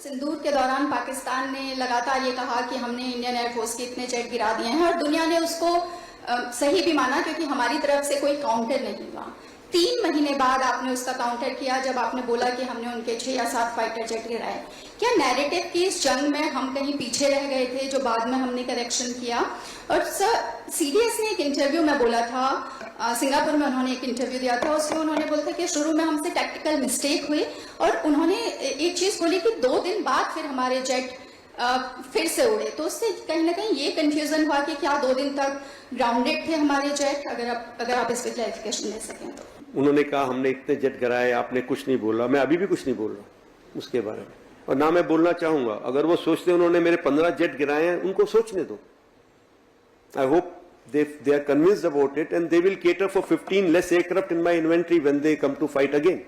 सिंदूर के दौरान पाकिस्तान ने लगातार ये कहा कि हमने इंडियन एयरफोर्स के इतने जेट गिरा दिए हैं और दुनिया ने उसको सही भी माना क्योंकि हमारी तरफ से कोई काउंटर नहीं हुआ। 3 महीने बाद आपने उसका काउंटर किया जब आपने बोला कि हमने उनके 6 या 7 फाइटर जेट गिराए। क्या नैरेटिव की इस जंग में हम कहीं पीछे रह गए थे जो बाद में हमने करेक्शन किया? और सर सीडीएस ने एक इंटरव्यू में बोला था, सिंगापुर में उन्होंने एक इंटरव्यू दिया था, उसमें उन्होंने बोला था कि शुरू में हमसे टैक्टिकल मिस्टेक हुई और उन्होंने एक चीज बोली कि 2 दिन बाद फिर हमारे जेट फिर से उड़े। तो उससे कहीं ना कहीं ये कंफ्यूजन हुआ कि क्या 2 दिन तक ग्राउंडेड थे हमारे जेट? अगर आप इस पर क्लैरिफिकेशन दे सकें तो। उन्होंने कहा हमने इतने जेट गिराए, आपने कुछ नहीं बोला। मैं अभी भी कुछ नहीं बोल रहा उसके बारे में और ना मैं बोलना चाहूंगा। अगर वो सोचते उन्होंने मेरे 15 जेट गिराए हैं, उनको सोचने दो। I hope they are convinced about it and they will cater for 15 less aircraft in my inventory when they come to fight again.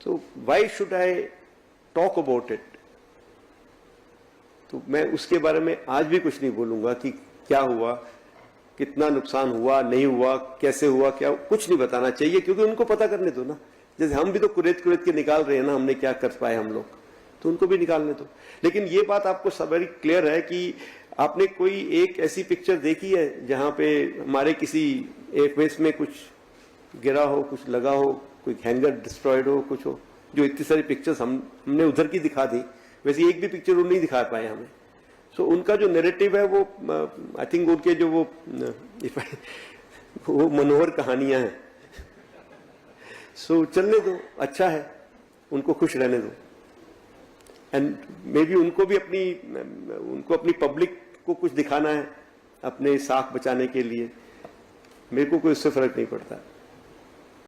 So why should I talk about it? तो मैं उसके बारे में आज भी कुछ नहीं बोलूंगा कि क्या हुआ, कितना नुकसान हुआ, नहीं हुआ, कैसे हुआ, क्या कुछ नहीं बताना चाहिए क्योंकि उनको पता करने दो ना। जैसे हम भी तो कुरेद के निकाल रहे हैं ना, हमने क्या कर पाए हम लोग, तो उनको भी निकालने दो। लेकिन ये बात आपको सब वेरी क्लियर है कि आपने कोई एक ऐसी पिक्चर देखी है जहां पे हमारे किसी एयरबेस में कुछ गिरा हो, कुछ लगा हो, कोई हैंगर डिस्ट्रॉयड हो, कुछ हो? जो इतनी सारी पिक्चर्स हमने उधर की दिखा दी, वैसे एक भी पिक्चर वो नहीं दिखा पाए हमें। सो उनका जो नैरेटिव है वो आई थिंक उनके जो वो मनोहर कहानियां हैं। सो चलने दो, अच्छा है, उनको खुश रहने दो। एंड मे बी उनको अपनी पब्लिक को कुछ दिखाना है अपने साख बचाने के लिए। मेरे को कोई उससे फर्क नहीं पड़ता।